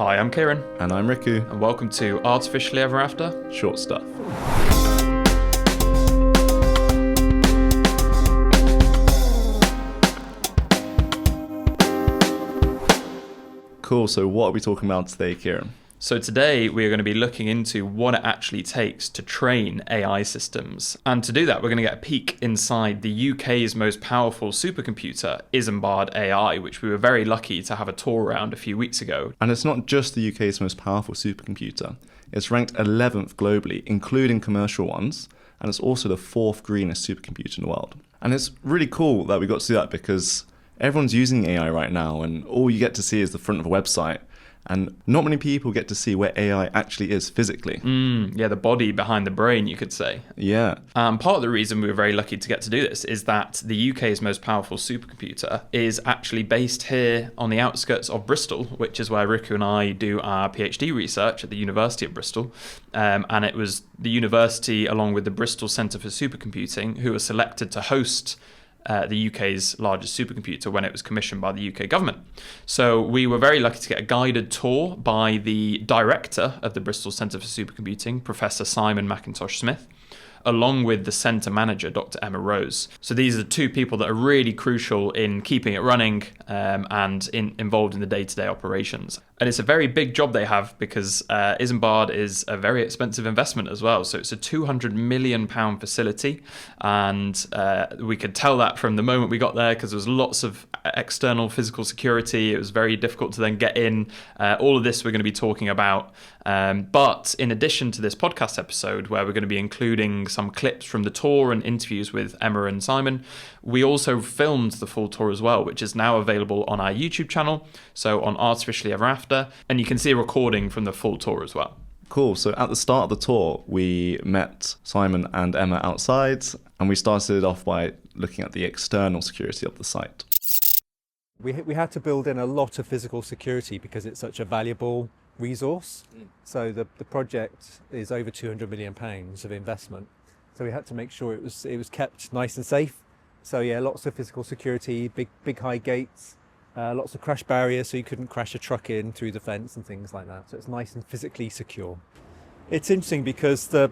Hi, I'm Kieren. And I'm Riku. And welcome to Artificially Ever After Short Stuff. Cool, so what are we talking about today, Kieren? So today we are going to be looking into what it actually takes to train AI systems. And to do that, we're going to get a peek inside the UK's most powerful supercomputer, Isambard-AI, which we were very lucky to have a tour around a few weeks ago. And it's not just the UK's most powerful supercomputer. It's ranked 11th globally, including commercial ones, and it's also the 4th greenest supercomputer in the world. And it's really cool that we got to see that because everyone's using AI right now, and all you get to see is the front of a website. And not many people get to see where AI actually is physically. Yeah, the body behind the brain, you could say. Yeah. Part of the reason we were very lucky to get to do this is that the UK's most powerful supercomputer is actually based here on the outskirts of Bristol, which is where Riku and I do our PhD research at the University of Bristol. And it was the university, along with the Bristol Centre for Supercomputing, who were selected to host the UK's largest supercomputer when it was commissioned by the UK government. So we were very lucky to get a guided tour by the director of the Bristol Centre for Supercomputing, Professor Simon McIntosh-Smith, along with the centre manager, Dr. Emma Rose. So these are the two people that are really crucial in keeping it running and involved in the day-to-day operations. And it's a very big job they have because Isambard is a very expensive investment as well. So it's a £200 million facility. And we could tell that from the moment we got there because there was lots of external physical security. It was very difficult to then get in. All of this we're going to be talking about. But in addition to this podcast episode, where we're going to be including some clips from the tour and interviews with Emma and Simon, we also filmed the full tour as well, which is now available on our YouTube channel, so on Artificially Ever After, and you can see a recording from the full tour as well. Cool. So at the start of the tour, we met Simon and Emma outside, and we started off by looking at the external security of the site. We had to build in a lot of physical security because it's such a valuable resource. So the project is over £200 million of investment. So we had to make sure it was kept nice and safe. So yeah, lots of physical security, big high gates, lots of crash barriers so you couldn't crash a truck in through the fence and things like that. So it's nice and physically secure. It's interesting because the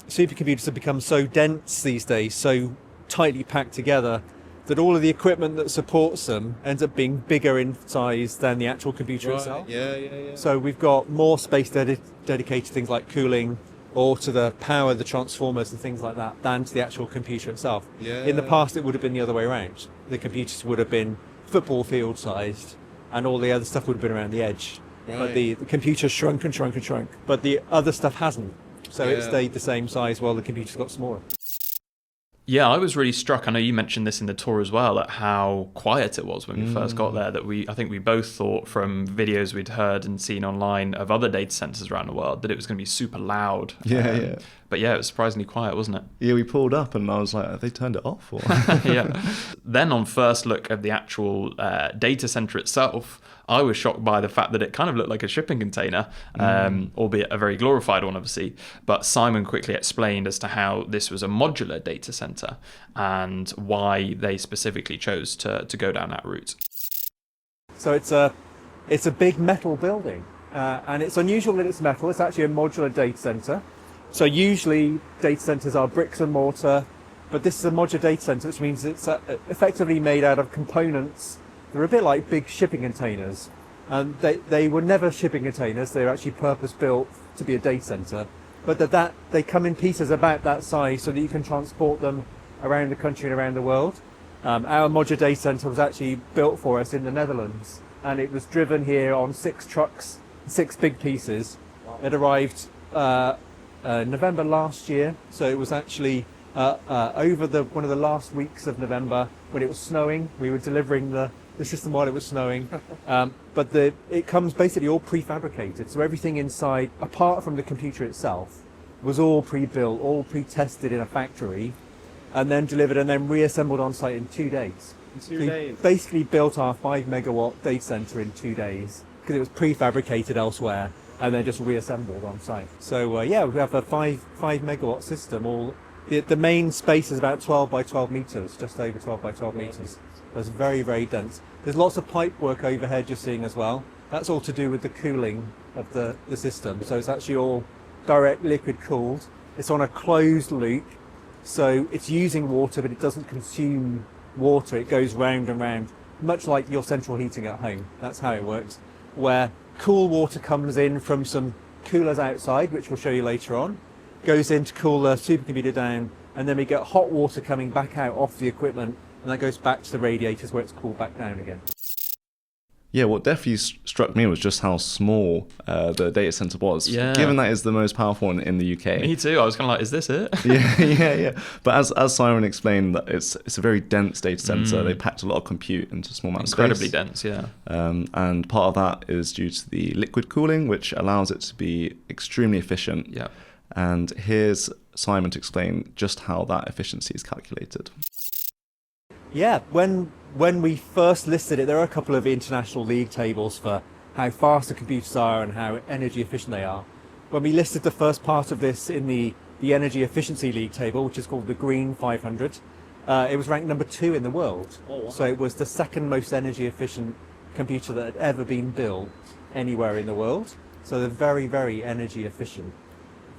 supercomputers have become so dense these days, so tightly packed together, that all of the equipment that supports them ends up being bigger in size than the actual computer itself. Yeah. So we've got more space dedicated to things like cooling or to the power, the transformers and things like that, than to the actual computer itself. Yeah. In the past, it would have been the other way around. The computers would have been football field sized and all the other stuff would have been around the edge. Right. But the computer shrunk and shrunk and shrunk. But the other stuff hasn't. So it stayed the same size while the computers got smaller. Yeah, I was really struck. I know you mentioned this in the tour as well, at how quiet it was when we first got there. I think we both thought from videos we'd heard and seen online of other data centers around the world that it was going to be super loud. Yeah. But yeah, it was surprisingly quiet, wasn't it? Yeah, we pulled up and I was like, have they turned it off? Or? Yeah. Then on first look at the actual data center itself, I was shocked by the fact that it kind of looked like a shipping container, albeit a very glorified one, obviously. But Simon quickly explained as to how this was a modular data center and why they specifically chose to go down that route. So it's a big metal building, and it's unusual that it's metal. It's actually a modular data center. So usually data centers are bricks and mortar, but this is a modular data center, which means it's effectively made out of components. They're a bit like big shipping containers, and they were never shipping containers. They're actually purpose-built to be a data center, but that they come in pieces about that size so that you can transport them around the country and around the world. Our modular data center was actually built for us in the Netherlands, and it was driven here on 6 trucks, 6 big pieces. It arrived November last year, so it was actually over one of the last weeks of November when it was snowing. We were delivering the system while it was snowing, but it comes basically all prefabricated. So everything inside, apart from the computer itself, was all pre-built, all pre-tested in a factory, and then delivered and then reassembled on site in 2 days. We basically built our 5 megawatt data center in 2 days because it was prefabricated elsewhere and then just reassembled on site. So we have a 5 megawatt system. The main space is about 12 by 12 meters, just over 12 by 12 meters. It's very, very dense. There's lots of pipe work overhead you're seeing as well. That's all to do with the cooling of the system. So it's actually all direct liquid cooled. It's on a closed loop, so it's using water, but it doesn't consume water. It goes round and round, much like your central heating at home. That's how it works, where cool water comes in from some coolers outside, which we'll show you later on, goes in to cool the supercomputer down, and then we get hot water coming back out off the equipment, and that goes back to the radiators where it's cooled back down again. Yeah, what definitely struck me was just how small the data center was. Yeah. Given that it's the most powerful one in the UK. Me too. I was kind of like, is this it? yeah. But as Simon explained, that it's a very dense data center. They packed a lot of compute into a small amount of space. Incredibly dense, yeah. And part of that is due to the liquid cooling, which allows it to be extremely efficient. Yeah. And here's Simon to explain just how that efficiency is calculated. Yeah, when we first listed it, there are a couple of international league tables for how fast the computers are and how energy efficient they are. When we listed the first part of this in the energy efficiency league table, which is called the Green 500, it was ranked number 2 in the world. Oh, wow. So it was the second most energy efficient computer that had ever been built anywhere in the world. So they're very, very energy efficient.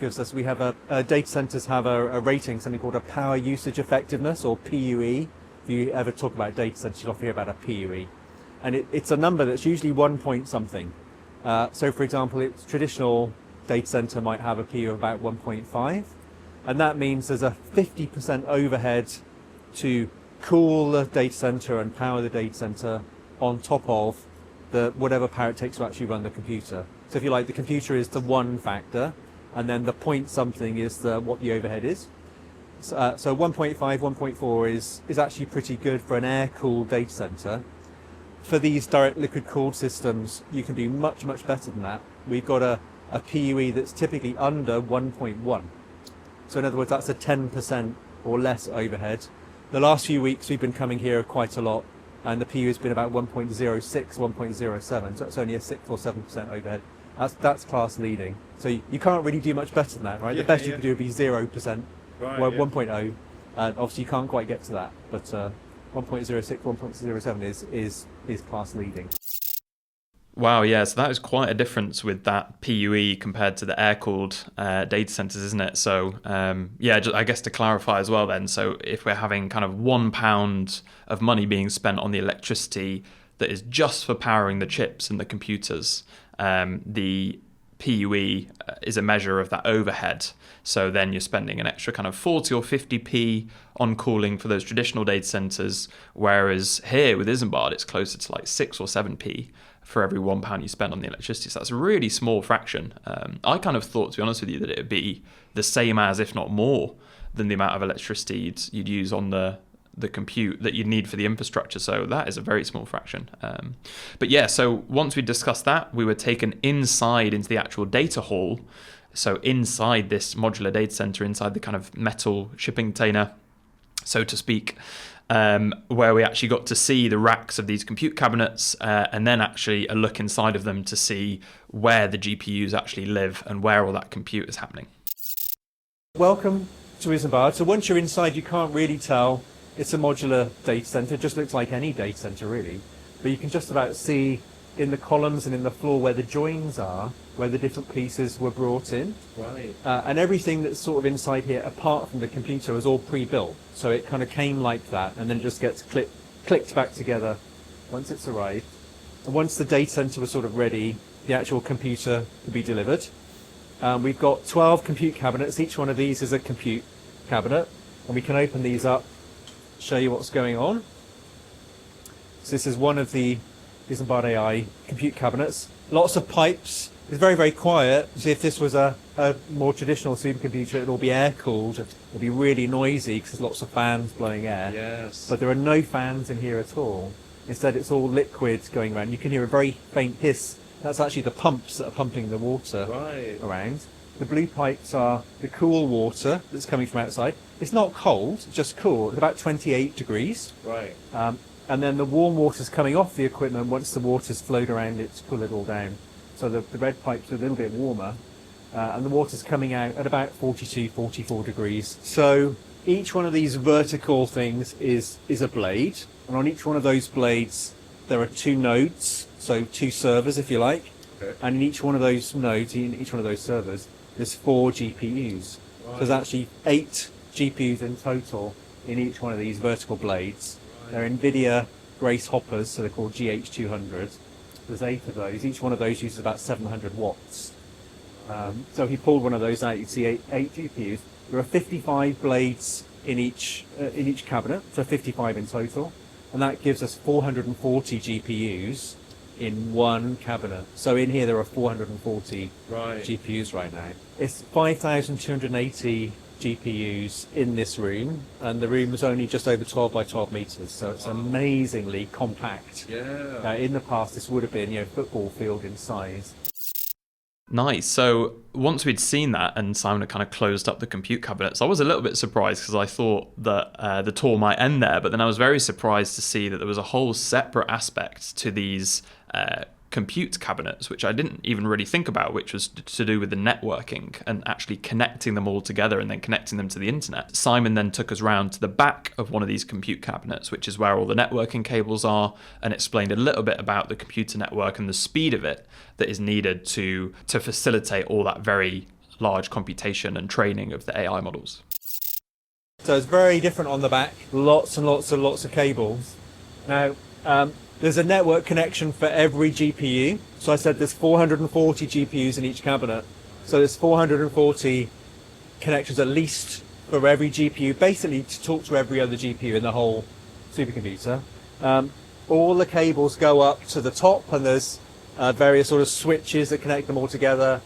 Gives us, we have data centers have a rating, something called a power usage effectiveness, or PUE. If you ever talk about data centers, you'll often hear about a PUE. And it's a number that's usually 1 point something. So for example, its traditional data center might have a PUE of about 1.5. And that means there's a 50% overhead to cool the data center and power the data center on top of the whatever power it takes to actually run the computer. So if you like, the computer is the one factor, and then the point something is what the overhead is. So 1.5, 1.4 is actually pretty good for an air-cooled data center. For these direct liquid cooled systems, you can do much, much better than that. We've got a PUE that's typically under 1.1. So in other words, that's a 10% or less overhead. The last few weeks we've been coming here quite a lot, and the PUE has been about 1.06, 1.07, so it's only a 6 or 7% overhead. That's class leading. So you can't really do much better than that, right? The best you can do would be 0%. Right, well, 1.0, and obviously you can't quite get to that, but 1.06, 1.07 is class leading. Wow, yeah, so that is quite a difference with that PUE compared to the air-cooled data centers, isn't it? So, I guess to clarify as well then, so if we're having kind of £1 of money being spent on the electricity that is just for powering the chips and the computers, the PUE is a measure of that overhead. So then you're spending an extra kind of 40 or 50p on cooling for those traditional data centers, whereas here with Isambard, it's closer to like 6 or 7p for every £1 you spend on the electricity. So that's a really small fraction. I kind of thought, to be honest with you, that it would be the same as, if not more, than the amount of electricity you'd use on the compute that you'd need for the infrastructure. So that is a very small fraction. But yeah, so once we discussed that, we were taken inside into the actual data hall. So inside this modular data center, inside the kind of metal shipping container, so to speak, where we actually got to see the racks of these compute cabinets, and then actually a look inside of them to see where the GPUs actually live and where all that compute is happening. Welcome to Isambard. So once you're inside, you can't really tell it's a modular data center. It just looks like any data center really, but you can just about see in the columns and in the floor where the joins are, where the different pieces were brought in. Right. And everything that's sort of inside here, apart from the computer, was all pre-built. So it kind of came like that, and then just gets clicked back together once it's arrived. And once the data center was sort of ready, the actual computer could be delivered. We've got 12 compute cabinets. Each one of these is a compute cabinet, and we can open these up, show you what's going on. So this is one of the Isambard-AI compute cabinets. Lots of pipes. It's very, very quiet. So if this was a more traditional supercomputer, it'll be air-cooled. It'll be really noisy because there's lots of fans blowing air. Yes. But there are no fans in here at all. Instead, it's all liquid going around. You can hear a very faint hiss. That's actually the pumps that are pumping the water around. The blue pipes are the cool water that's coming from outside. It's not cold, it's just cool. It's about 28 degrees. Right. And then the warm water's coming off the equipment. Once the water's flowed around it to cool it all down. So the red pipes are a little bit warmer. And the water's coming out at about 42, 44 degrees. So each one of these vertical things is a blade. And on each one of those blades, there are 2 nodes, so 2 servers, if you like. Okay. And in each one of those nodes, in each one of those servers, there's 4 GPUs. Right. So there's actually 8 GPUs in total in each one of these vertical blades. Right. They're NVIDIA Grace hoppers, so they're called GH200. There's 8 of those. Each one of those uses about 700 watts. So if you pulled one of those out, you'd see 8 GPUs. There are 55 blades in each cabinet, so 55 in total, and that gives us 440 GPUs in one cabinet. So in here there are 440 GPUs right now. It's 5,280 GPUs in this room, and the room is only just over 12 by 12 meters, so it's amazingly compact. Yeah. In the past, this would have been, a football field in size. Nice. So once we'd seen that and Simon had kind of closed up the compute cabinets, I was a little bit surprised because I thought that the tour might end there, but then I was very surprised to see that there was a whole separate aspect to these compute cabinets, which I didn't even really think about, which was to do with the networking and actually connecting them all together and then connecting them to the internet. Simon then took us round to the back of one of these compute cabinets, which is where all the networking cables are, and explained a little bit about the computer network and the speed of it that is needed to facilitate all that very large computation and training of the AI models. So it's very different on the back, lots and lots of cables. Now, there's a network connection for every GPU. So I said there's 440 GPUs in each cabinet. So there's 440 connections at least for every GPU, basically to talk to every other GPU in the whole supercomputer. All the cables go up to the top, and there's various sort of switches that connect them all together.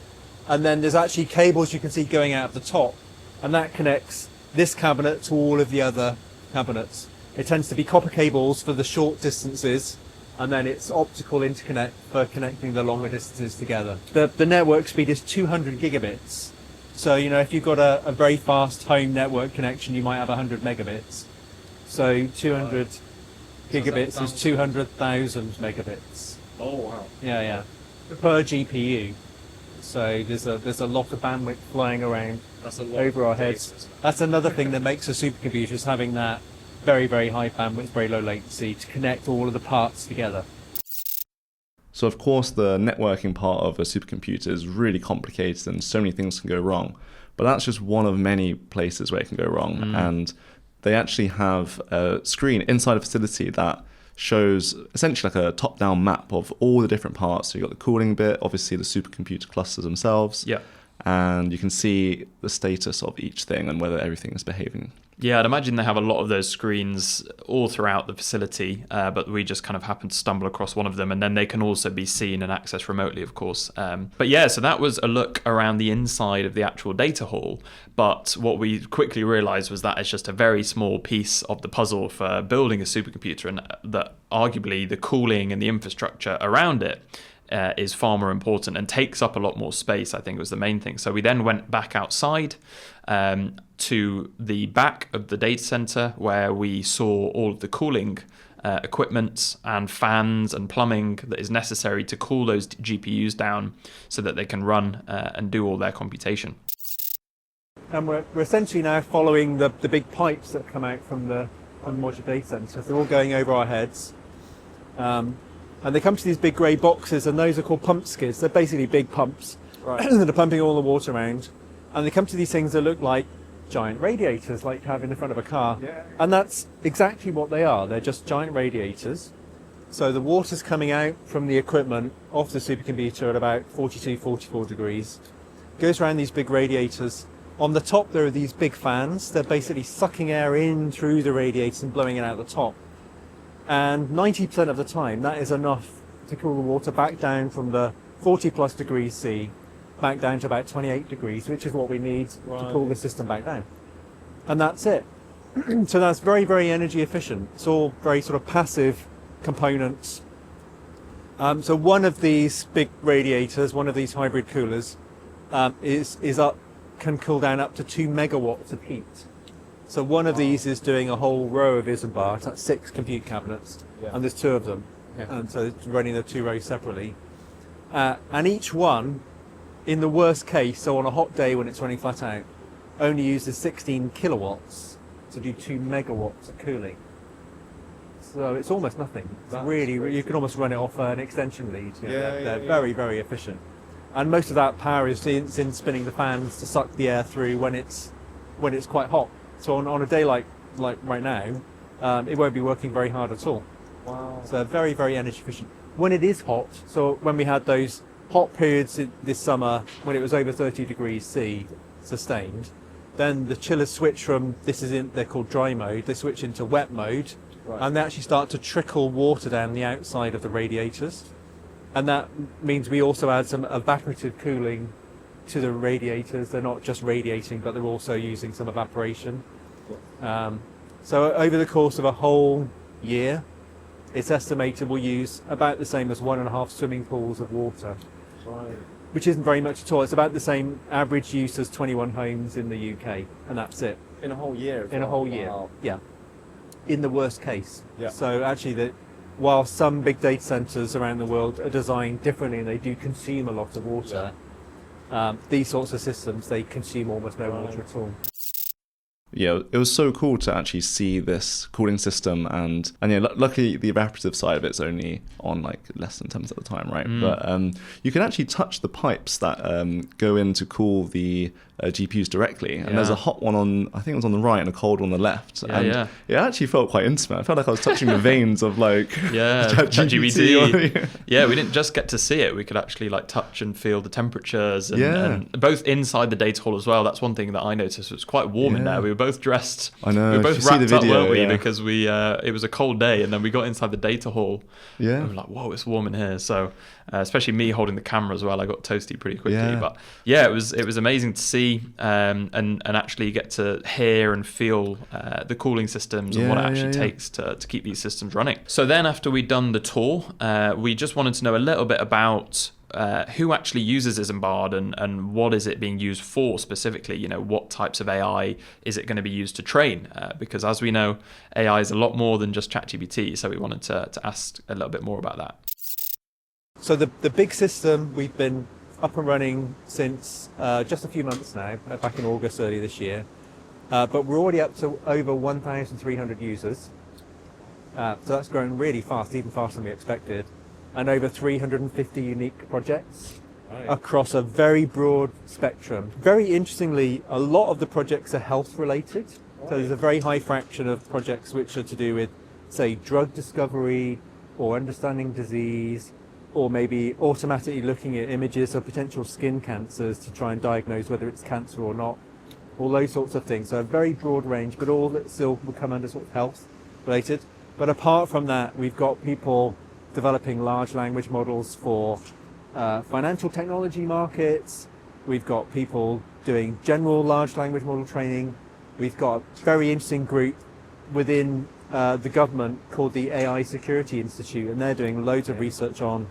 And then there's actually cables you can see going out of the top, and that connects this cabinet to all of the other cabinets. It tends to be copper cables for the short distances, and then it's optical interconnect for connecting the longer distances together. The network speed is 200 gigabits. So, if you've got a very fast home network connection, you might have 100 megabits. So 200 gigabits is 200,000 megabits. Oh, wow. Yeah. Per GPU. So there's a lot of bandwidth flying around over our heads. That's another thing that makes a supercomputer, is having that very, very high bandwidth, very low latency to connect all of the parts together. So of course the networking part of a supercomputer is really complicated and so many things can go wrong. But that's just one of many places where it can go wrong. And they actually have a screen inside a facility that shows essentially like a top-down map of all the different parts. So you've got the cooling bit, obviously the supercomputer clusters themselves. Yeah. And you can see the status of each thing and whether everything is behaving. Yeah, I'd imagine they have a lot of those screens all throughout the facility, but we just kind of happened to stumble across one of them, and then they can also be seen and accessed remotely, of course. But yeah, so that was a look around the inside of the actual data hall, but what we quickly realised was that it's just a very small piece of the puzzle for building a supercomputer, and that arguably the cooling and the infrastructure around it is far more important and takes up a lot more space, I think was the main thing. So we then went back outside to the back of the data center, where we saw all of the cooling equipment and fans and plumbing that is necessary to cool those GPUs down so that they can run and do all their computation. And we're essentially now following the big pipes that come out from the modular data center. They're all going over our heads. And they come to these big grey boxes, and those are called pump skids. They're basically big pumps that are pumping all the water around. And they come to these things that look like giant radiators, like you have in the front of a car. Yeah. And that's exactly what they are. They're just giant radiators. So the water's coming out from the equipment off the supercomputer at about 42, 44 degrees. Goes around these big radiators. On the top, there are these big fans. They're basically sucking air in through the radiators and blowing it out the top. And 90% of the time, that is enough to cool the water back down from the 40 plus degrees C back down to about 28 degrees, which is what we need to cool the system back down. And that's it. So that's very, very energy efficient. It's all very sort of passive components. So one of these big radiators, one of these hybrid coolers, can cool down up to 2 megawatts of heat. So one of these is doing a whole row of Isambard, that's 6 compute cabinets, and there's 2 of them. Yeah. And so it's running the 2 rows separately. And each one, in the worst case, so on a hot day when it's running flat out, only uses 16 kilowatts to do 2 megawatts of cooling. So it's almost nothing. It's That's really, crazy. you can almost run it off an extension lead. You know, Yeah, they're yeah. very, very efficient. And most of that power is in spinning the fans to suck the air through when it's quite hot. So on a day like right now, it won't be working very hard at all. Wow. So very, very energy efficient. When it is hot, so when we had those hot periods this summer when it was over 30 degrees C sustained, then the chillers switch from, they're called dry mode, they switch into wet mode, Right. and they actually start to trickle water down the outside of the radiators. And that means we also add some evaporative cooling to the radiators. They're not just radiating, but they're also using some evaporation. So over the course of a whole year, it's estimated we'll use about the same as 1.5 swimming pools of water, Right. which isn't very much at all. It's about the same average use as 21 homes in the UK, and that's it. In a whole year. In a whole year, yeah. In the worst case. Yeah. So actually, while some big data centers around the world are designed differently and they do consume a lot of water, these sorts of systems, they consume almost no water at all. Yeah, it was so cool to actually see this cooling system, and yeah, luckily the evaporative side of it's only on like less than 10% of the time, right? But you can actually touch the pipes that go in to cool the GPUs directly, and there's a hot one on, I think it was on the right, and a cold one on the left, and it actually felt quite intimate. I felt like I was touching the veins of like ChatGPT. Yeah, we didn't just get to see it; we could actually like touch and feel the temperatures, and both inside the data hall as well. That's one thing that I noticed. It was quite warm in there. We were both dressed. I know. We were both If you see wrapped the up, video, weren't we? Because it was a cold day, and then we got inside the data hall. Yeah. And we were like, whoa, it's warm in here. So, especially me holding the camera as well, I got toasty pretty quickly. Yeah. But yeah, it was amazing to see and actually get to hear and feel the cooling systems and what it actually takes to keep these systems running. So then after we'd done the tour, we just wanted to know a little bit about who actually uses Isambard and what is it being used for specifically? You know, what types of AI is it going to be used to train? Because as we know, AI is a lot more than just ChatGPT. So we wanted to ask a little bit more about that. So the big system, we've been up and running since just a few months now, back in August early this year. But we're already up to over 1,300 users. So that's growing really fast, even faster than we expected. And over 350 unique projects across a very broad spectrum. Very interestingly, a lot of the projects are health related. So there's a very high fraction of projects which are to do with, say, drug discovery or understanding disease, or maybe automatically looking at images of potential skin cancers to try and diagnose whether it's cancer or not. All those sorts of things. So a very broad range, but all that still will come under sort of health related. But apart from that, we've got people developing large language models for financial technology markets. We've got people doing general large language model training. We've got a very interesting group within the government called the AI Security Institute, and they're doing loads of research on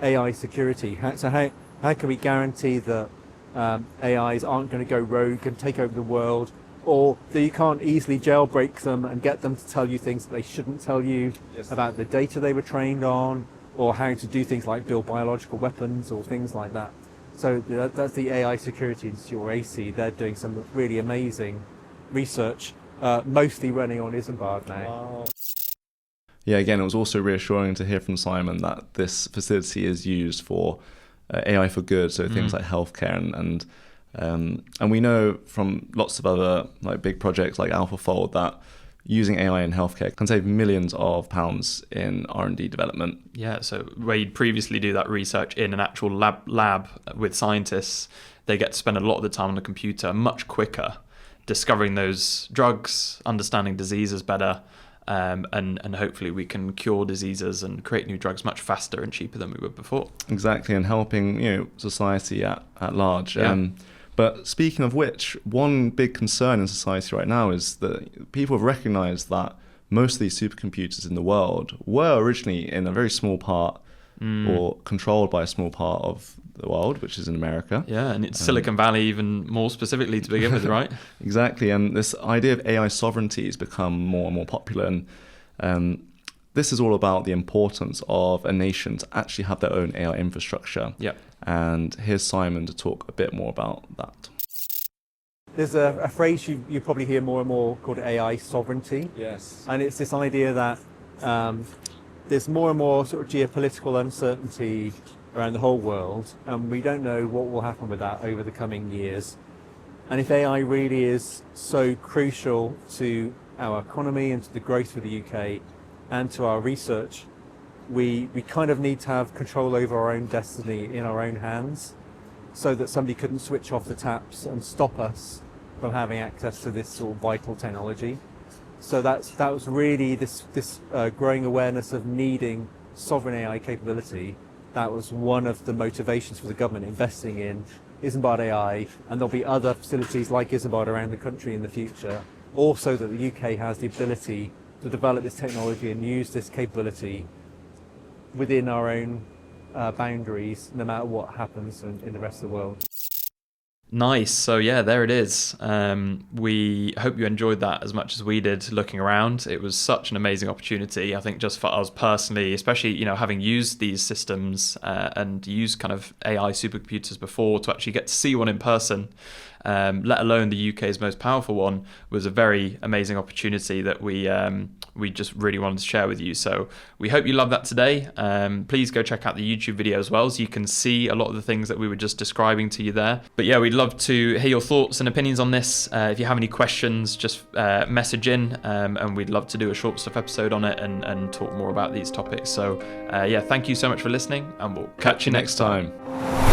AI security. So how can we guarantee that AIs aren't going to go rogue and take over the world, or that you can't easily jailbreak them and get them to tell you things that they shouldn't tell you about the data they were trained on, or how to do things like build biological weapons or things like that. So that's the AI Security Institute, or AC. They're doing some really amazing research, mostly running on Isambard now. Wow. Yeah, again, it was also reassuring to hear from Simon that this facility is used for AI for good, so things like healthcare and we know from lots of other like big projects like AlphaFold that using AI in healthcare can save millions of pounds in R&D development. Yeah, so where you'd previously do that research in an actual lab with scientists, they get to spend a lot of the time on the computer much quicker, discovering those drugs, understanding diseases better, and hopefully we can cure diseases and create new drugs much faster and cheaper than we were before. Exactly, and helping society at large. Yeah. But speaking of which, one big concern in society right now is that people have recognized that most of these supercomputers in the world were originally in a very small part or controlled by a small part of the world, which is in America. Yeah, and it's Silicon Valley even more specifically to begin with, right? Exactly, and this idea of AI sovereignty has become more and more popular, and this is all about the importance of a nation to actually have their own AI infrastructure. Yep. And here's Simon to talk a bit more about that. There's a phrase you probably hear more and more called AI sovereignty. Yes. And it's this idea that There's more and more sort of geopolitical uncertainty around the whole world, and we don't know what will happen with that over the coming years. And if AI really is so crucial to our economy and to the growth of the UK and to our research, we kind of need to have control over our own destiny in our own hands, so that somebody couldn't switch off the taps and stop us from having access to this sort of vital technology. So that was really this growing awareness of needing sovereign AI capability. That was one of the motivations for the government investing in Isambard-AI, and there'll be other facilities like Isambard around the country in the future, also that the UK has the ability to develop this technology and use this capability within our own boundaries, no matter what happens in the rest of the world. Nice. So yeah, there it is. We hope you enjoyed that as much as we did looking around. It was such an amazing opportunity, I think, just for us personally, especially, having used these systems and used kind of AI supercomputers before, to actually get to see one in person, let alone the UK's most powerful one, was a very amazing opportunity that we just really wanted to share with you. So we hope you love that today. Please go check out the YouTube video as well, so you can see a lot of the things that we were just describing to you there. But yeah, we'd love to hear your thoughts and opinions on this. If you have any questions, just message in, and we'd love to do a short stuff episode on it and talk more about these topics. So yeah, thank you so much for listening, and we'll catch you next time.